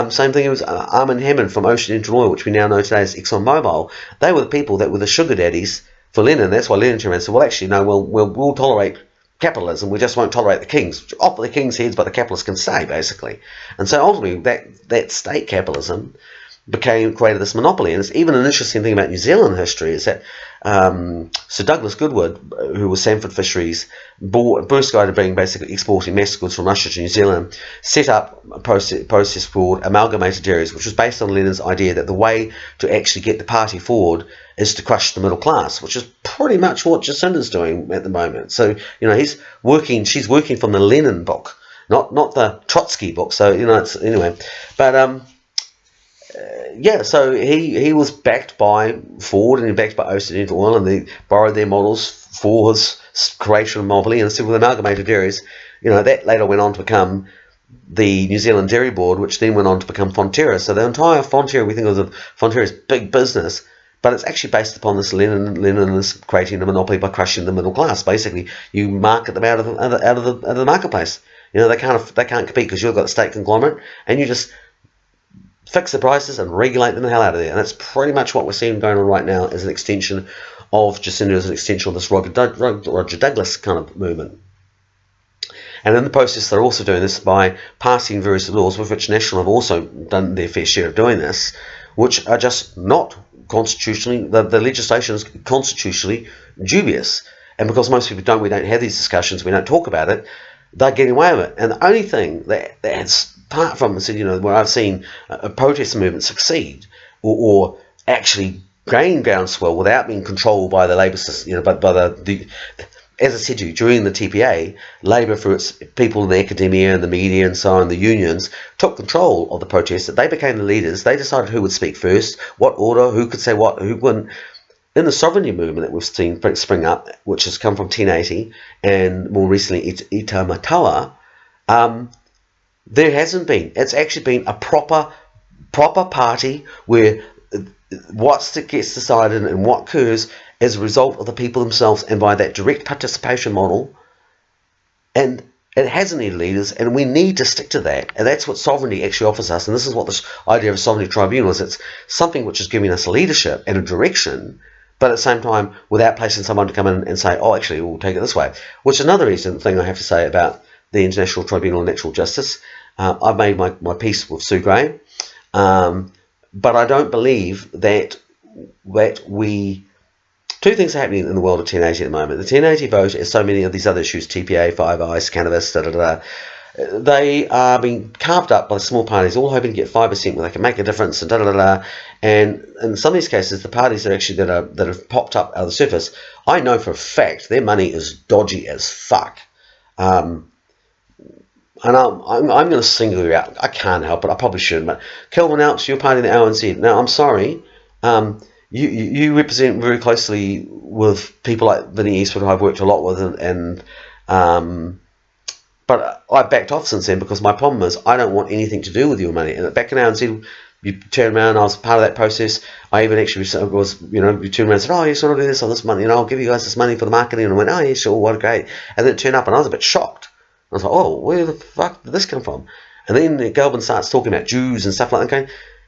Same thing, it was Armand Hammond from Ocean International Oil, which we now know today as ExxonMobil. They were the people that were the sugar daddies for Lenin. That's why Lenin turned around and said, well, actually, no, we'll tolerate capitalism, we just won't tolerate the kings. Off the king's heads, but the capitalists can stay, basically. And so ultimately, that state capitalism created this monopoly. And it's even an interesting thing about New Zealand history is that Sir Douglas Goodwood, who was Sanford Fisheries, first guy to bring basically exporting mass goods from Russia to New Zealand, set up a process called amalgamated dairies, which was based on Lenin's idea that the way to actually get the party forward is to crush the middle class, which is pretty much what Jacinda's doing at the moment. So, she's working from the Lenin book, not the Trotsky book. So, it's anyway. But so he was backed by Ford and he backed by Occidental Oil, and they borrowed their models for his creation of monopoly. And so with amalgamated dairies, that later went on to become the New Zealand Dairy Board, which then went on to become Fonterra. So the entire Fonterra, we think of Fonterra as big business, but it's actually based upon this Lenin is creating a monopoly by crushing the middle class. Basically, you market them out of the marketplace. They can't compete because you've got a state conglomerate, and you just fix the prices and regulate them the hell out of there. And that's pretty much what we're seeing going on right now as an extension of Jacinda, as an extension of this Roger Douglas kind of movement. And in the process, they're also doing this by passing various laws, with which National have also done their fair share of doing this, which are just not constitutionally, the legislation is constitutionally dubious. And because most people we don't have these discussions, we don't talk about it, they're getting away with it. And the only thing that's apart from, where I've seen a protest movement succeed or actually gain groundswell without being controlled by the Labour system, by the as I said to you, during the TPA, Labour, through its people in the academia and the media and so on, the unions, took control of the protests. They became the leaders. They decided who would speak first, what order, who could say what, who wouldn't. In the sovereignty movement that we've seen spring up, which has come from 1080 and more recently Ita Matawa, there hasn't been. It's actually been a proper party where what gets decided and what occurs as a result of the people themselves and by that direct participation model. And it hasn't any leaders, and we need to stick to that. And that's what sovereignty actually offers us. And this is what this idea of a sovereignty tribunal is. It's something which is giving us leadership and a direction, but at the same time, without placing someone to come in and say, oh, actually, we'll take it this way. Which is another reason thing I have to say about the International Tribunal of Natural Justice. I've made my peace with Sue Gray, but I don't believe that we... Two things are happening in the world of 1080 at the moment. The 1080 vote, as so many of these other issues, TPA, Five Eyes, cannabis, they are being carved up by small parties, all hoping to get 5% where they can make a difference, and And in some of these cases, the parties that have popped up out of the surface, I know for a fact their money is dodgy as fuck. And I'm going to single you out. I can't help it. I probably shouldn't. But Kelvin Alps, you're part of the ANC. Now, I'm sorry. You represent very closely with people like Vinnie Eastwood, who I've worked a lot with, but I backed off since then because my problem is I don't want anything to do with your money. And back in ANC, you turn around, I was part of that process. I even actually was, you turn around and said, oh, you sort of do this on this money, I'll give you guys this money for the marketing. And I went, oh, yeah, sure, what great. And then it turned up and I was a bit shocked. I was like, oh, where the fuck did this come from? And then Galvin starts talking about Jews and stuff like that, going,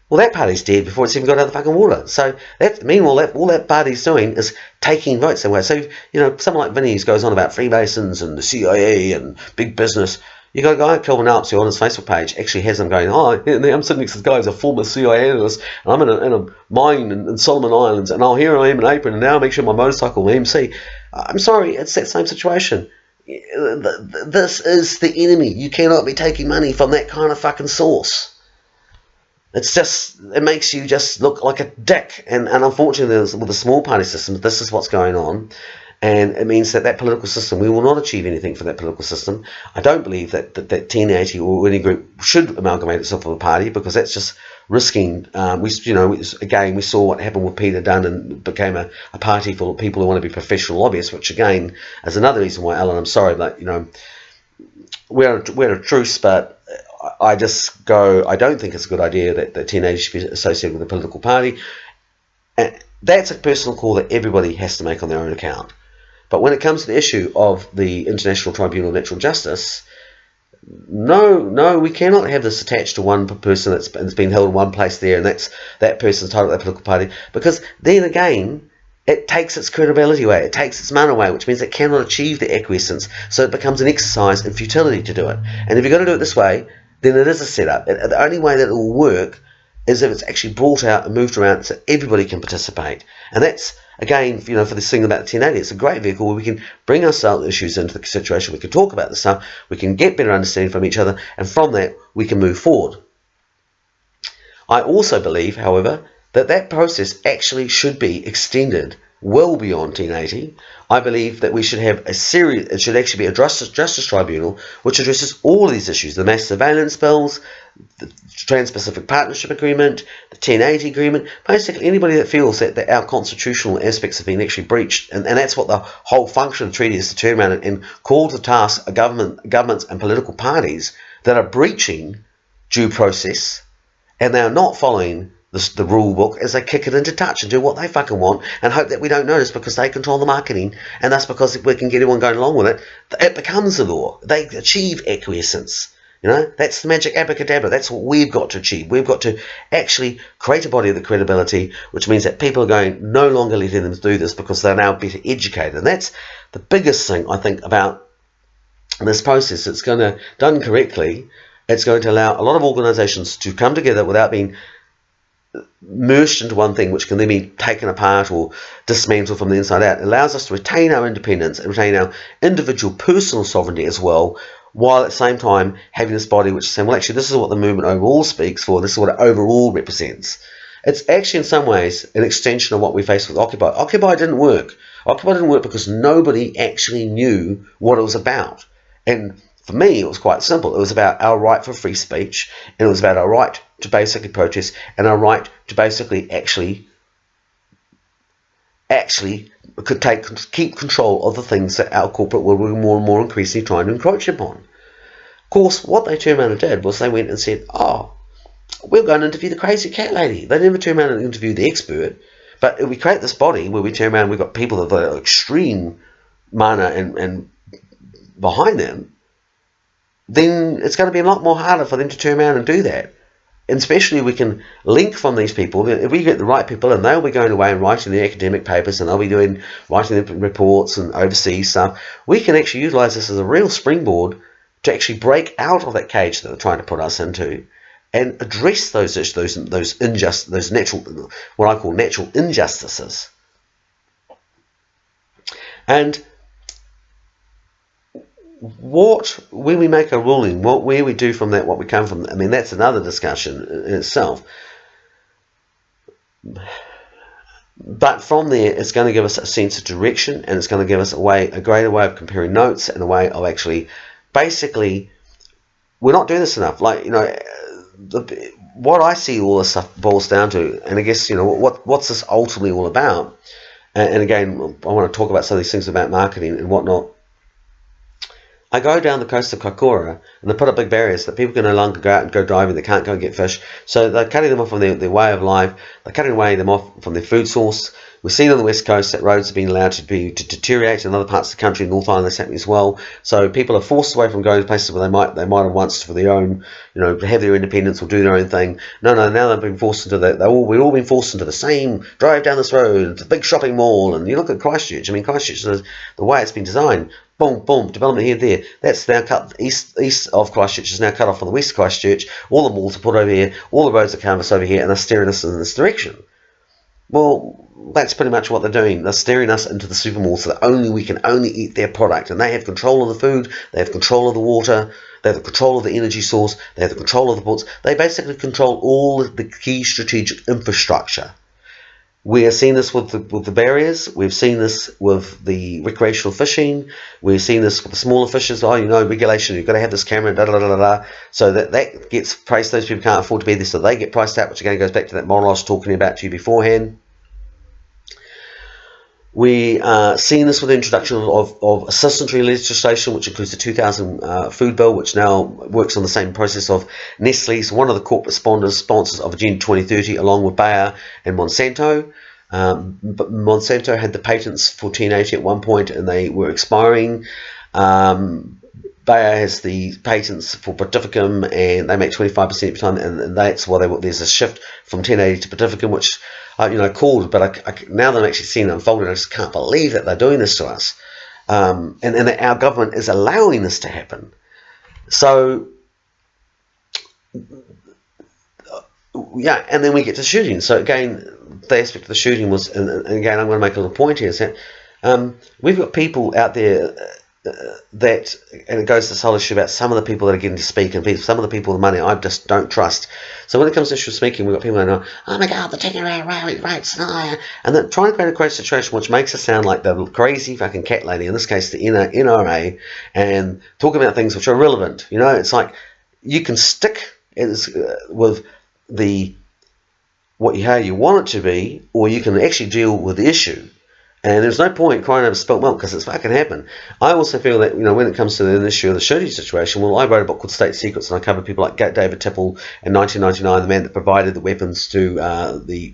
well, that party's dead before it's even got out of the fucking water. So meanwhile, all that party's doing is taking votes somewhere. So, someone like Vinnie goes on about Freemasons and the CIA and big business. You got a guy, Kelvin Alps, who on his Facebook page actually has them going, oh, I'm sitting next to this guy who's a former CIA analyst, and I'm in a mine in Solomon Islands, and here I am in an apron, and now I make sure my motorcycle will MC. I'm sorry, it's that same situation. This is the enemy. You cannot be taking money from that kind of fucking source. It makes you just look like a dick. And unfortunately, with the small party system, this is what's going on. And it means that political system, we will not achieve anything for that political system. I don't believe that 1080 or any group should amalgamate itself with a party, because that's just risking. We saw what happened with Peter Dunn, and became a party full of people who want to be professional lobbyists, which again is another reason why, Alan, I'm sorry, but we're at a truce, but I don't think it's a good idea that 1080 should be associated with a political party. And that's a personal call that everybody has to make on their own account. But when it comes to the issue of the International Tribunal of Natural Justice, no, we cannot have this attached to one person that's been held in one place there, and that person's title of that political party, because then again, it takes its credibility away, it takes its mana away, which means it cannot achieve the acquiescence, so it becomes an exercise in futility to do it. And if you're going to do it this way, then it is a setup. The only way that it will work is if it's actually brought out and moved around so everybody can participate. And that's, again, for this thing about 1080, it's a great vehicle where we can bring ourselves issues into the situation, we can talk about this stuff, we can get better understanding from each other, and from that we can move forward. I also believe, however, that process actually should be extended well beyond 1080. I believe that we should have it should actually be a justice tribunal which addresses all of these issues: the mass surveillance bills, the Trans-Pacific Partnership Agreement, the 1080 agreement, basically anybody that feels that our constitutional aspects have been actually breached. And that's what the whole function of the treaty is, to turn around and call to task governments and political parties that are breaching due process, and they are not following the rule book, as they kick it into touch and do what they fucking want and hope that we don't notice because they control the marketing, and thus because if we can get everyone going along with it, it becomes the law. They achieve acquiescence. That's the magic abracadabra. That's what we've got to achieve. We've got to actually create a body of the credibility, which means that people are going, no longer letting them do this because they're now better educated. And that's the biggest thing, I think, about this process. It's going to, done correctly, it's going to allow a lot of organisations to come together without being merged into one thing, which can then be taken apart or dismantled from the inside out. It allows us to retain our independence and retain our individual personal sovereignty as well, while at the same time having this body which is saying, well, actually, this is what the movement overall speaks for, this is what it overall represents. It's actually in some ways an extension of what we faced with Occupy. Occupy didn't work. Occupy didn't work because nobody actually knew what it was about. And for me, it was quite simple. It was about our right for free speech, and it was about our right to basically protest, and our right to basically actually keep control of the things that our corporate world were more and more increasingly trying to encroach upon. Of course, what they turned around and did was they went and said, oh, we'll go and interview the crazy cat lady. They never turn around and interview the expert. But if we create this body where we turn around, we've got people that are extreme mana and behind them, then it's going to be a lot more harder for them to turn around and do that. And especially we can link from these people. If we get the right people in, they'll be going away and writing their academic papers, and they'll be writing their reports and overseas stuff. We can actually utilise this as a real springboard to actually break out of that cage that they're trying to put us into, and address those natural, what I call natural injustices. And when we make a ruling, where we do from that, what we come from, I mean, that's another discussion in itself. But from there, it's going to give us a sense of direction, and it's going to give us a greater way of comparing notes, and a way of actually, basically, we're not doing this enough. Like, what I see all this stuff boils down to, and I guess, what's this ultimately all about? And again, I want to talk about some of these things about marketing and whatnot. I go down the coast of Kaikoura, and they put up big barriers that people can no longer go out and go diving. They can't go and get fish. So they're cutting them off from their way of life. They're cutting them off from their food source. We've seen on the west coast that roads have been allowed to deteriorate. In other parts of the country, North Island, that's happening as well. So people are forced away from going to places where they might have once for their own, have their independence or do their own thing. No, now they've been forced into that. We've all been forced into the same drive down this road, it's a big shopping mall. And you look at Christchurch. I mean, Christchurch, the way it's been designed. Boom, boom, development here, there. That's now cut, east of Christchurch is now cut off on the west of Christchurch. All the malls are put over here, all the roads are canvassed over here, and they're steering us in this direction. Well, that's pretty much what they're doing. They're steering us into the super mall so that we can only eat their product. And they have control of the food, they have control of the water, they have the control of the energy source, they have the control of the ports. They basically control all of the key strategic infrastructure. We have seen this with the barriers. We've seen this with the recreational fishing. We've seen this with the smaller fishers. Regulation. You've got to have this camera. So that gets priced. Those people can't afford to be there, so they get priced out. Which again goes back to that model I was talking about to you beforehand. We seen this with the introduction of assistantry legislation, which includes the 2000 food bill, which now works on the same process of Nestle's, one of the corporate sponsors of Agenda 2030, along with Bayer and Monsanto. But Monsanto had the patents for 1080 at one point, and they were expiring. Bayer has the patents for Pacificum, and they make 25% of the time, and that's why there's a shift from 1080 to Pacificum, which called, but now that I'm actually seeing it unfolded, I just can't believe that they're doing this to us, and that our government is allowing this to happen. So, yeah, and then we get to shooting. So again, the aspect of the shooting was, and again, I'm going to make a little point here, is that we've got people out there that, and it goes to this whole issue about some of the people that are getting to speak, and some of the people with money I just don't trust. So when it comes to issue of speaking, we've got people going, oh my God, they're taking away rights, and then trying to create a situation which makes us sound like the crazy fucking cat lady, in this case the NRA, and talk about things which are relevant. It's like you can stick with how you want it to be, or you can actually deal with the issue. And there's no point crying over spilt milk, because it's fucking happened. I also feel that, when it comes to the issue of the shooting situation, I wrote a book called State Secrets, and I covered people like David Tipple in 1999, the man that provided the weapons to the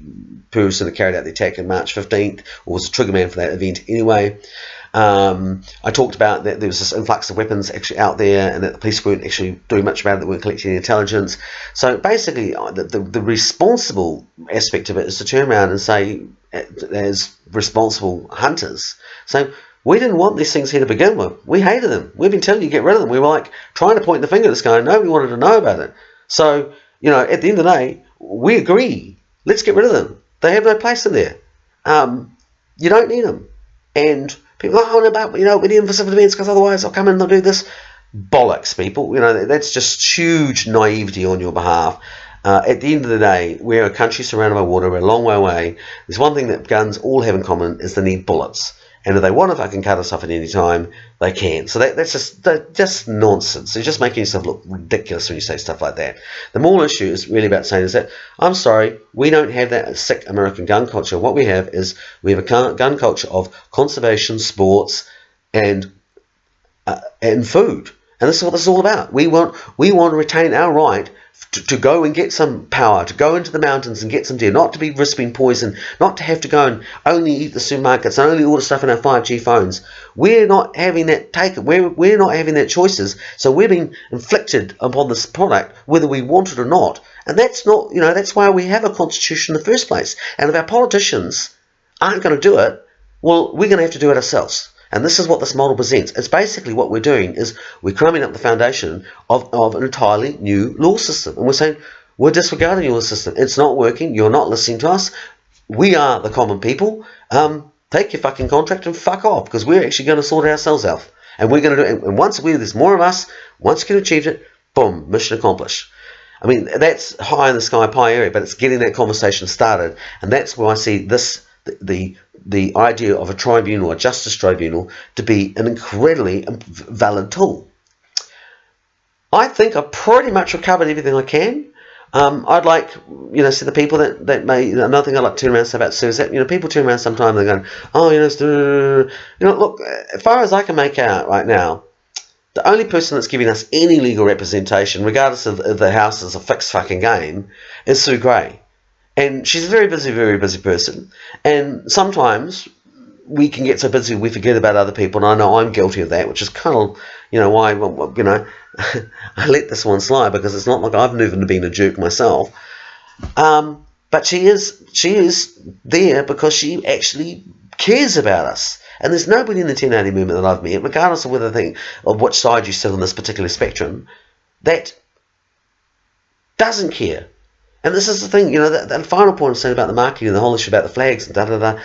person that carried out the attack on March 15th, or was the trigger man for that event anyway. I talked about that there was this influx of weapons actually out there, and that the police weren't actually doing much about it, they weren't collecting any intelligence. So basically, the responsible aspect of it is to turn around and say, as responsible hunters, say, we didn't want these things here to begin with. We hated them. We've been telling you to get rid of them. We were like trying to point the finger at this guy, and nobody wanted to know about it. So, at the end of the day, we agree. Let's get rid of them. They have no place in there. You don't need them. And people go, we need them for civil defence, because otherwise they'll come in and they'll do this. Bollocks, people. That's just huge naivety on your behalf. At the end of the day, we're a country surrounded by water. We're a long way away. There's one thing that guns all have in common, is they need bullets. And if they want to fucking cut us off at any time, they can. So that's just nonsense. You're just making yourself look ridiculous when you say stuff like that. The moral issue is really about saying is that, I'm sorry, we don't have that sick American gun culture. What we have is, we have a gun culture of conservation, sports, and food. And this is what this is all about. We want to retain our right to go and get some power, to go into the mountains and get some deer, not to be risking poison, not to have to go and only eat the supermarkets and only order stuff in our 5G phones. We're not having that we're not having that choices. So we're being inflicted upon this product whether we want it or not. And that's not, that's why we have a constitution in the first place. And if our politicians aren't going to do it, well, we're going to have to do it ourselves. And this is what this model presents. It's basically what we're doing is we're crumbing up the foundation of an entirely new law system. And we're saying, we're disregarding your system. It's not working. You're not listening to us. We are the common people. Take your fucking contract and fuck off, because we're actually going to sort it ourselves out. And we're going to do it. And once there's more of us, once you can achieve it, boom, mission accomplished. I mean, that's high in the sky pie area, but it's getting that conversation started. And that's why I see this, the idea of a tribunal, a justice tribunal, to be an incredibly valid tool. I think I've pretty much recovered everything I can. I'd like, see the people that may, another thing I'd like to turn around and say about Sue is that, people turn around sometimes and they're going, oh, look, as far as I can make out right now, the only person that's giving us any legal representation, regardless of the House is a fixed fucking game, is Sue Gray. And she's a very busy person. And sometimes we can get so busy we forget about other people. And I know I'm guilty of that, which is kind of, why, I let this one slide, because it's not like I've moved into being a jerk myself. But she is there because she actually cares about us. And there's nobody in the 1080 movement that I've met, regardless of whether they think of which side you sit on this particular spectrum, that doesn't care. And this is the thing, the final point I'm saying about the marketing and the whole issue about the flags and da-da-da.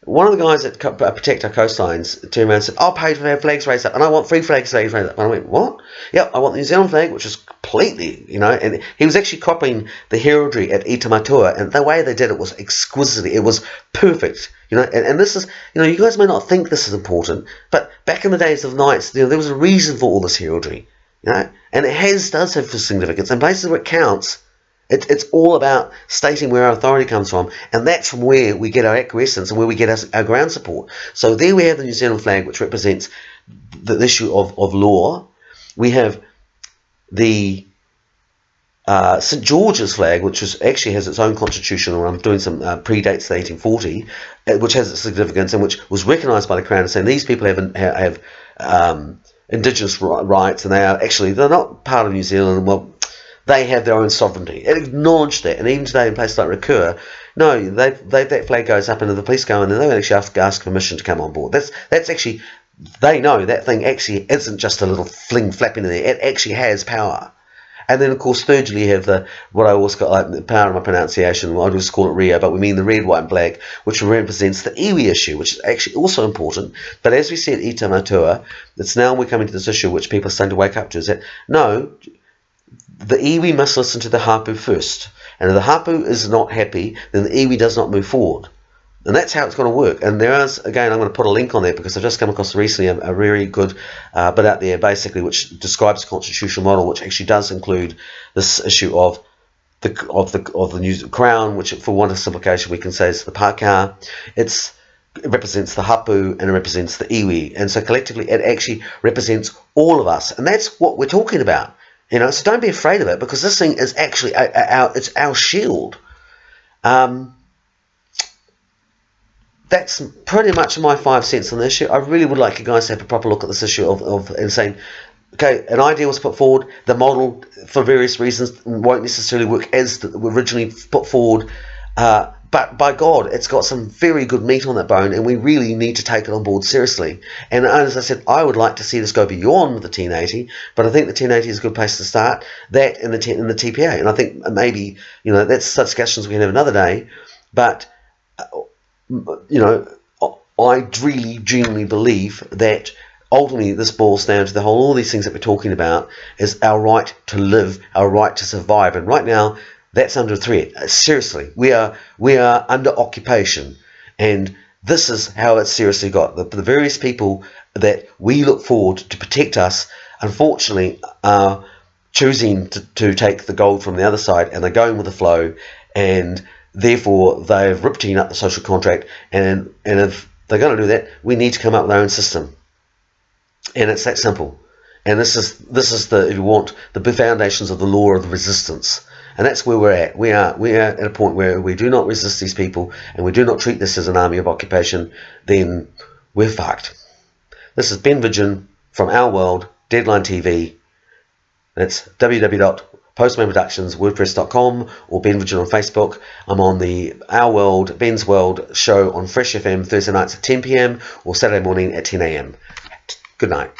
One of the guys that protect our coastlines turned around and said, I'll pay for our flags raised up, and I want 3 flags raised up. And I went, what? Yep, I want the New Zealand flag, which is completely, and he was actually copying the heraldry at Itamatua, and the way they did it was exquisite. It was perfect, and this is, you guys may not think this is important, but back in the days of the knights, there was a reason for all this heraldry, and it does have significance, and places where it counts. It's all about stating where our authority comes from, and that's from where we get our acquiescence and where we get our ground support. So there we have the New Zealand flag, which represents the issue of law. We have the St George's flag, which actually has its own constitution, or I'm doing some predates to 1840, which has its significance and which was recognised by the Crown, saying these people have indigenous rights, and they're not part of New Zealand. Well, they have their own sovereignty. It acknowledged that, and even today in places like Rikura, no, that flag goes up, and the police go in, and they don't actually ask permission to come on board. That's actually, they know that thing actually isn't just a little fling flapping in there. It actually has power. And then, of course, thirdly, you have what I always got, like the power of my pronunciation. I just call it Rio, but we mean the red, white, and black, which represents the iwi issue, which is actually also important. But as we said, Itamatua, it's now we're coming to this issue, which people are starting to wake up to, is that no, the iwi must listen to the hapu first. And if the hapu is not happy, then the iwi does not move forward. And that's how it's going to work. And there is, again, I'm going to put a link on there because I've just come across recently a very good bit out there, basically, which describes the constitutional model, which actually does include this issue of the New Crown, which, for want of simplification, we can say is the pākā. It represents the hapu and it represents the iwi. And so collectively, it actually represents all of us. And that's what we're talking about. So don't be afraid of it, because this thing is actually it's our shield. That's pretty much my 5 cents on the issue. I really would like you guys to have a proper look at this issue and saying, okay, an idea was put forward. The model, for various reasons, won't necessarily work as originally put forward. But by God, it's got some very good meat on that bone, and we really need to take it on board seriously. And as I said, I would like to see this go beyond the 1080, but I think the 1080 is a good place to start. That in the TPA, and I think maybe that's such discussions we can have another day. But I really genuinely believe that ultimately this boils down to all these things that we're talking about is our right to live, our right to survive, and right now that's under threat. Seriously, we are under occupation, and this is how it's seriously got. The various people that we look forward to protect us, unfortunately, are choosing to take the gold from the other side, and they're going with the flow, and therefore they've ripped up the social contract. And if they're going to do that, we need to come up with our own system, and it's that simple. And this is the, if you want, the foundations of the law of the resistance. And that's where we're at. We are at a point where we do not resist these people, and we do not treat this as an army of occupation, then we're fucked. This is Ben Vidgen from Our World, Deadline TV. That's www.postmanproductionswordpress.com or Ben Vidgen on Facebook. I'm on the Our World, Ben's World show on Fresh FM Thursday nights at 10 p.m. or Saturday morning at 10 a.m. Good night.